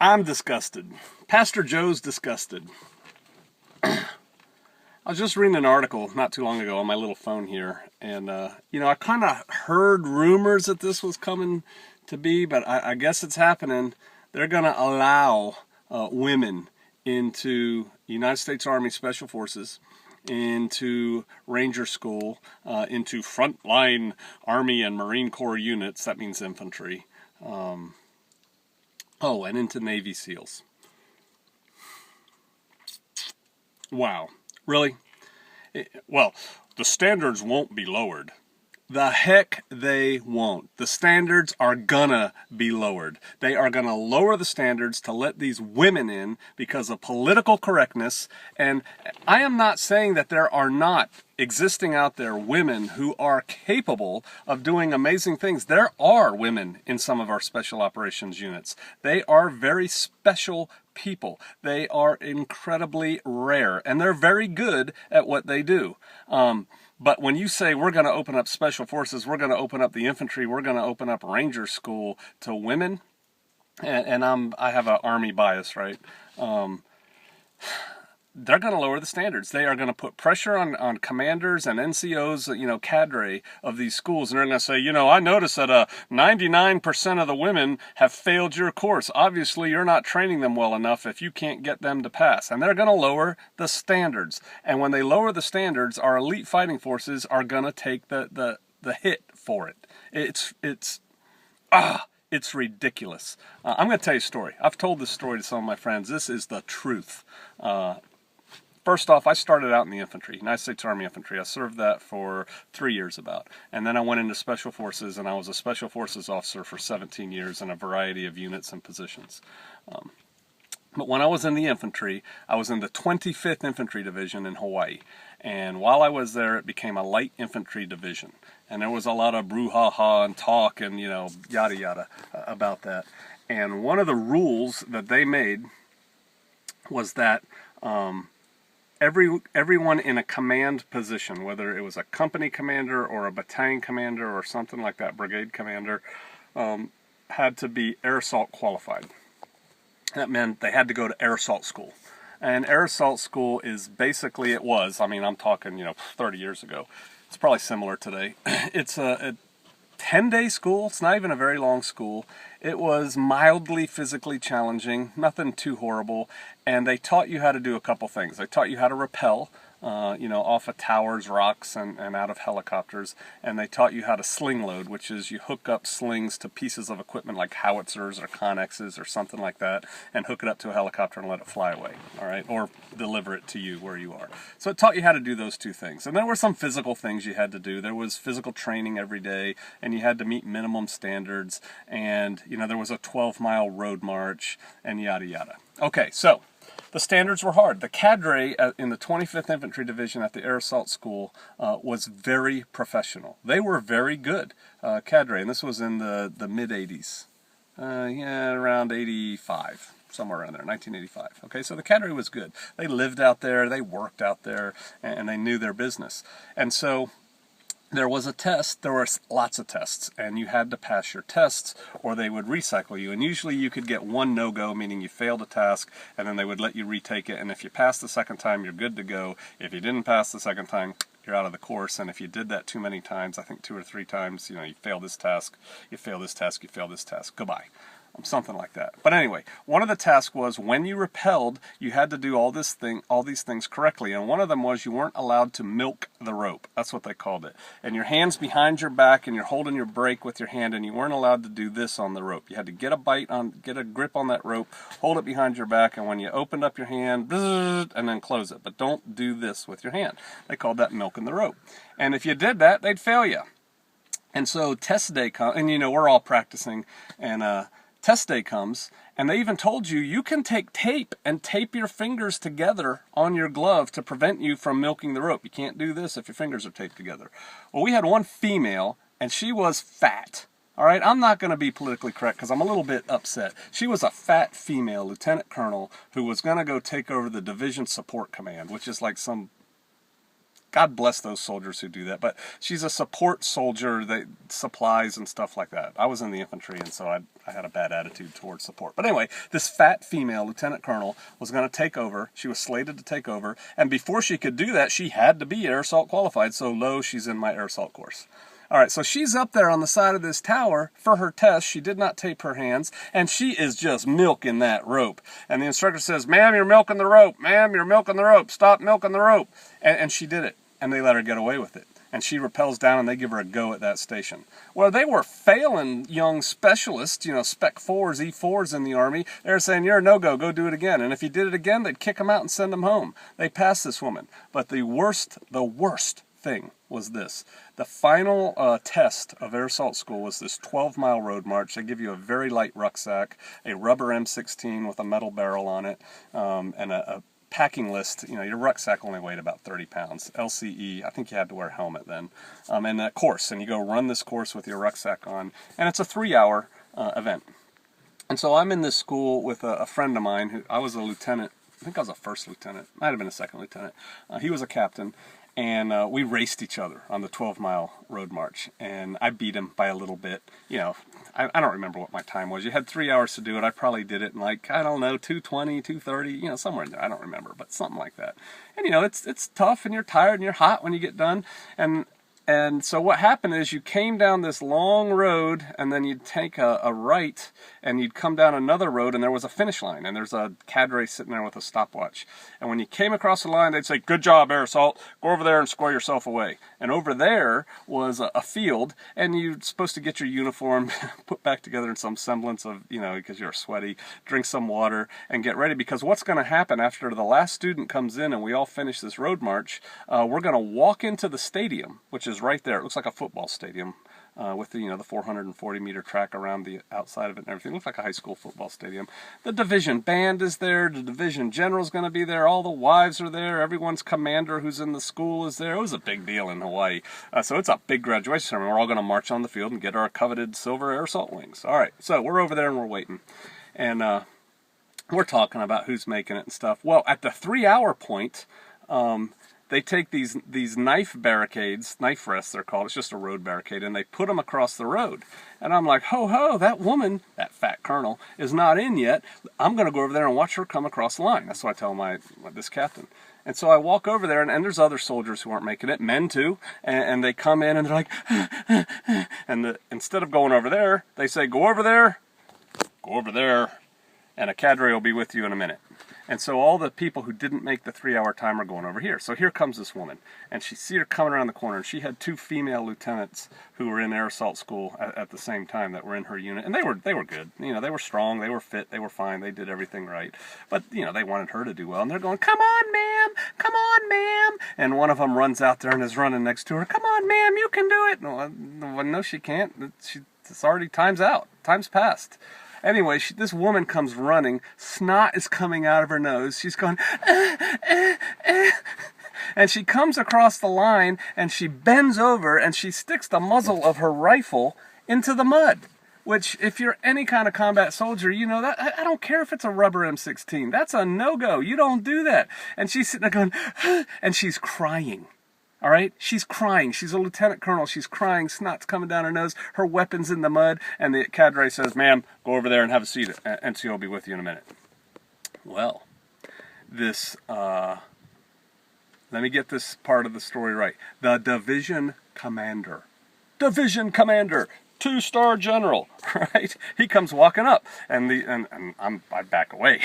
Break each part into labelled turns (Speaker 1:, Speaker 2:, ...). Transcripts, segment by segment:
Speaker 1: I'm disgusted. Pastor Joe's disgusted. I was just reading an article not too long ago on my little phone here, and I kind of heard rumors that this was coming to be, but I guess it's happening. They're going to allow women into United States Army Special Forces, into Ranger School, into frontline Army and Marine Corps units. That means infantry. And into Navy SEALs. Wow. Really? Well, the standards won't be lowered. The heck they won't. The standards are gonna be lowered. They are gonna lower the standards to let these women in because of political correctness. And I am not saying that there are not existing out there women who are capable of doing amazing things. There are women in some of our special operations units. They are very special people. They are incredibly rare, and they're very good at what they do. But when you say we're going to open up special forces, we're going to open up the infantry, we're going to open up Ranger School to women, and I have an Army bias, right? They're going to lower the standards. They are going to put pressure on commanders and NCOs, cadre of these schools. And they're going to say, I noticed that 99% of the women have failed your course. Obviously, you're not training them well enough if you can't get them to pass. And they're going to lower the standards. And when they lower the standards, our elite fighting forces are going to take the hit for it. It's ridiculous. I'm going to tell you a story. I've told this story to some of my friends. This is the truth. First off, I started out in the infantry, United States Army Infantry. I served that for 3 years about. And then I went into Special Forces, and I was a Special Forces officer for 17 years in a variety of units and positions. But when I was in the infantry, I was in the 25th Infantry Division in Hawaii. And while I was there, it became a light infantry division. And there was a lot of brouhaha and talk and, yada yada about that. And one of the rules that they made was that everyone in a command position, whether it was a company commander or a battalion commander or something like that, brigade commander, had to be air assault qualified. That meant they had to go to air assault school. And air assault school is basically, I'm talking, 30 years ago. It's probably similar today. It's a 10-day school. It's not even a very long school. It was mildly physically challenging, nothing too horrible, and they taught you how to do a couple things. They taught you how to rappel, off of towers, rocks, and out of helicopters, and they taught you how to sling load, which is you hook up slings to pieces of equipment like howitzers or connexes or something like that, and hook it up to a helicopter and let it fly away, all right, or deliver it to you where you are. So it taught you how to do those two things. And there were some physical things you had to do. There was physical training every day, and you had to meet minimum standards, and there was a 12-mile road march, and yada yada. Okay, so the standards were hard. The cadre in the 25th Infantry Division at the Air Assault School was very professional. They were very good cadre, and this was in the mid-80s. Around 85, somewhere around there, 1985. Okay, so the cadre was good. They lived out there, they worked out there, and they knew their business. And so there was a test, there were lots of tests, and you had to pass your tests or they would recycle you. And usually you could get one no-go, meaning you failed a task, and then they would let you retake it. And if you passed the second time, you're good to go. If you didn't pass the second time, you're out of the course. And if you did that too many times, I think 2 or 3 times, you fail this task, you fail this task, you fail this task, goodbye. Something like that. But anyway, one of the tasks was when you rappelled, you had to do all these things correctly. And one of them was you weren't allowed to milk the rope. That's what they called it. And your hand's behind your back, and you're holding your brake with your hand, and you weren't allowed to do this on the rope. You had to get a grip on that rope, hold it behind your back, and when you opened up your hand, and then close it. But don't do this with your hand. They called that milking the rope. And if you did that, they'd fail you. And so test day comes, and we're all practicing, and test day comes, and they even told you can take tape and tape your fingers together on your glove to prevent you from milking the rope. You can't do this if your fingers are taped together. Well, we had one female, and she was fat. All right, I'm not going to be politically correct because I'm a little bit upset. She was a fat female lieutenant colonel who was going to go take over the Division Support Command, which is like some God bless those soldiers who do that. But she's a support soldier that supplies and stuff like that. I was in the infantry, and so I had a bad attitude towards support. But anyway, this fat female lieutenant colonel was going to take over. She was slated to take over. And before she could do that, she had to be air assault qualified. So lo, she's in my air assault course. All right, so she's up there on the side of this tower for her test. She did not tape her hands, and she is just milking that rope. And the instructor says, "Ma'am, you're milking the rope. Ma'am, you're milking the rope. Stop milking the rope." And she did it, and they let her get away with it. And she rappels down, and they give her a go at that station. Well, they were failing young specialists, Spec 4s, E4s in the Army. They were saying, "You're a no-go, go do it again." And if you did it again, they'd kick them out and send them home. They passed this woman. But the worst thing was this. The final test of air assault school was this 12-mile road march. They give you a very light rucksack, a rubber M16 with a metal barrel on it, and a packing list. Your rucksack only weighed about 30 pounds. LCE, I think you had to wear a helmet then. And a course, and you go run this course with your rucksack on. And it's a 3-hour event. And so I'm in this school with a friend of mine. Who I was a lieutenant. I think I was a first lieutenant. Might have been a second lieutenant. He was a captain. And we raced each other on the 12-mile road march, and I beat him by a little bit. I don't remember what my time was. You had 3 hours to do it. I probably did it in 2:20, 2:30, somewhere in there. I don't remember, but something like that. And it's tough, and you're tired, and you're hot when you get done. And so what happened is you came down this long road, and then you'd take a right, and you'd come down another road, and there was a finish line, and there's a cadre sitting there with a stopwatch. And when you came across the line, they'd say, "Good job, air assault. Go over there and score yourself away." And over there was a field, and you're supposed to get your uniform put back together in some semblance of, because you're sweaty, drink some water, and get ready. Because what's going to happen after the last student comes in and we all finish this road march, we're going to walk into the stadium, which is right there. It looks like a football stadium with the 440-meter track around the outside of it and everything. It looks like a high school football stadium. The division band is there. The division general's going to be there. All the wives are there. Everyone's commander who's in the school is there. It was a big deal in Hawaii. So it's a big graduation ceremony. We're all going to march on the field and get our coveted silver air assault wings. All right, so we're over there and we're waiting. And we're talking about who's making it and stuff. Well, at the 3-hour point, they take these knife barricades, knife rests they're called, it's just a road barricade, and they put them across the road. And I'm like, ho, that woman, that fat colonel, is not in yet. I'm going to go over there and watch her come across the line. That's what I tell this captain. And so I walk over there, and there's other soldiers who aren't making it, men too, and they come in, and they're like, and instead of going over there, they say, go over there, and a cadre will be with you in a minute. And so all the people who didn't make the 3-hour time are going over here. So here comes this woman, and she see her coming around the corner, and she had 2 female lieutenants who were in air assault school at the same time that were in her unit, and they were good. They were strong, they were fit, they were fine, they did everything right. But they wanted her to do well, and they're going, "Come on, ma'am!" And one of them runs out there and is running next to her. "Come on, ma'am, you can do it." No, she can't. It's already time's out. Time's passed. Anyway, this woman comes running. Snot is coming out of her nose. She's going, and she comes across the line, and she bends over, and she sticks the muzzle of her rifle into the mud. Which, if you're any kind of combat soldier, you know that. I don't care if it's a rubber M16. That's a no-go. You don't do that. And she's sitting there going, and she's crying. All right? She's crying. She's a lieutenant colonel. She's crying. Snot's coming down her nose. Her weapon's in the mud. And the cadre says, "Ma'am, go over there and have a seat. NCO will be with you in a minute." Well, let me get this part of the story right. The division commander, 2-star general, right? He comes walking up, and I back away,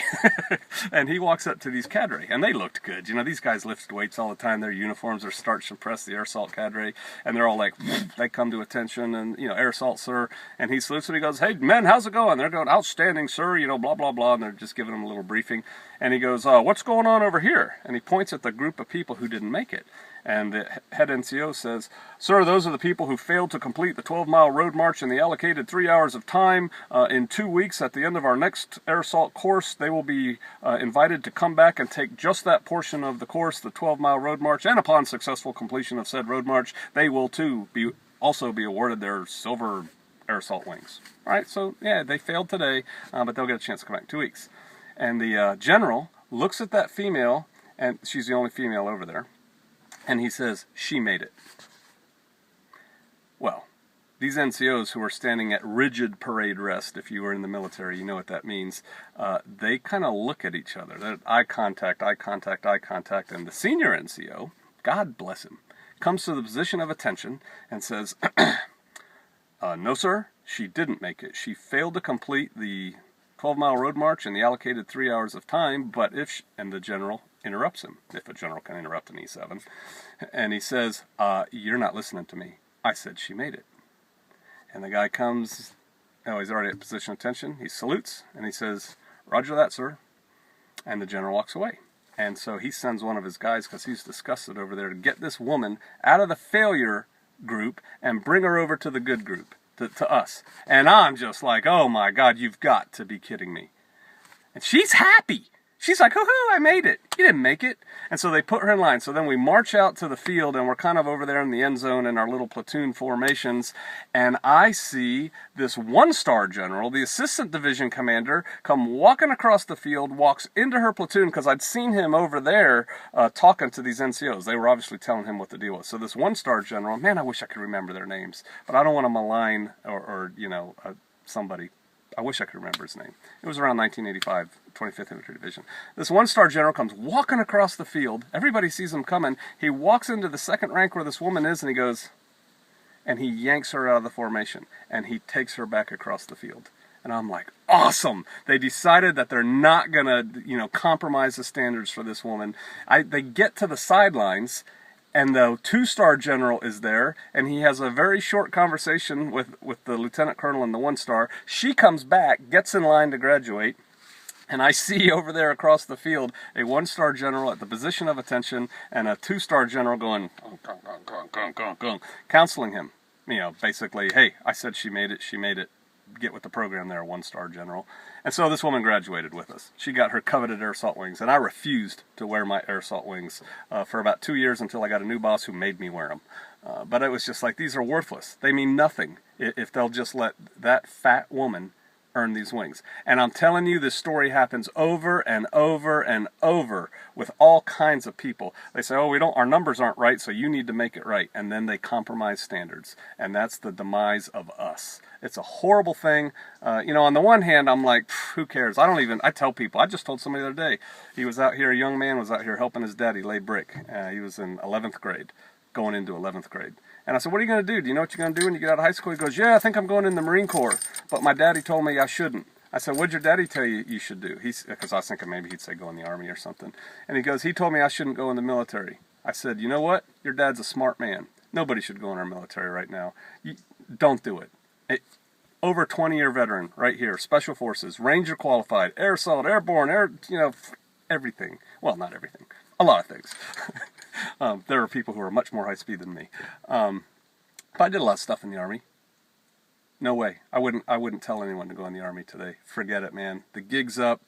Speaker 1: and he walks up to these cadre, and they looked good. These guys lift weights all the time. Their uniforms are starched and pressed, the air assault cadre, and they're all like, they come to attention, and air assault, sir. And he salutes and he goes, "Hey men, how's it going?" They're going, "Outstanding, sir." Blah blah blah, and they're just giving him a little briefing. And he goes, "What's going on over here?" And he points at the group of people who didn't make it. And the head NCO says, "Sir, those are the people who failed to complete the 12-mile road march in the allocated 3 hours of time. In 2 weeks, at the end of our next air assault course, they will be invited to come back and take just that portion of the course, the 12-mile road march, and upon successful completion of said road march, they will too also be awarded their silver air assault wings." All right, so yeah, they failed today, but they'll get a chance to come back in 2 weeks. And the general looks at that female, and she's the only female over there. And he says, she made it. Well, these NCOs who are standing at rigid parade rest, if you were in the military, you know what that means, they kind of look at each other. They're eye contact, eye contact, eye contact, and the senior NCO, God bless him, comes to the position of attention and says, no sir, she didn't make it. She failed to complete the 12-mile road march in the allocated 3 hours of time, but if she, and the general interrupts him, if a general can interrupt an E7, and he says, you're not listening to me. I said she made it. And the guy comes, he's already at position of attention, he salutes, and he says, Roger that, sir. And the general walks away. And so he sends one of his guys, because he's disgusted over there, to get this woman out of the failure group and bring her over to the good group, to us. And I'm just like, oh my God, you've got to be kidding me. And she's happy. She's like, hoo-hoo, I made it. You didn't make it. And so they put her in line. So then we march out to the field, and we're kind of over there in the end zone in our little platoon formations. And I see this one-star general, the assistant division commander, come walking across the field, walks into her platoon, because I'd seen him over there talking to these NCOs. They were obviously telling him what the deal was. So this one-star general, man, I wish I could remember their names. But I don't want to malign or somebody. I wish I could remember his name. It was around 1985, 25th Infantry Division. This one-star general comes walking across the field. Everybody sees him coming. He walks into the second rank where this woman is, and he goes, and he yanks her out of the formation, and he takes her back across the field. And I'm like, awesome! They decided that they're not going to, compromise the standards for this woman. They get to the sidelines, and the two-star general is there, and he has a very short conversation with the lieutenant colonel and the one-star. She comes back, gets in line to graduate, and I see over there across the field a one-star general at the position of attention and a two-star general going, counseling him. Basically, hey, I said she made it, get with the program there, one-star general. And so this woman graduated with us. She got her coveted air assault wings, and I refused to wear my air assault wings for about 2 years until I got a new boss who made me wear them. But it was just like, these are worthless. They mean nothing if they'll just let that fat woman earn these wings. And I'm telling you, this story happens over and over and over with all kinds of people. They say, oh, our numbers aren't right, so you need to make it right. And then they compromise standards. And that's the demise of us. It's a horrible thing. On the one hand, I'm like, who cares? I tell people, I just told somebody the other day, he was out here, a young man was out here helping his daddy lay brick. He was in 11th grade, going into 11th grade. And I said, what are you going to do? Do you know what you're going to do when you get out of high school? He goes, yeah, I think I'm going in the Marine Corps, but my daddy told me I shouldn't. I said, what'd your daddy tell you you should do? Because I was thinking maybe he'd say go in the Army or something. And he goes, he told me I shouldn't go in the military. I said, you know what? Your dad's a smart man. Nobody should go in our military right now. Don't do it. Over 20-year veteran right here, Special Forces, Ranger qualified, Air Assault, Airborne, everything. Well, not everything. A lot of things. There are people who are much more high speed than me. But I did a lot of stuff in the Army. No way. I wouldn't tell anyone to go in the Army today. Forget it, man. The gig's up.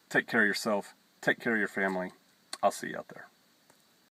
Speaker 1: Take care of yourself. Take care of your family. I'll see you out there.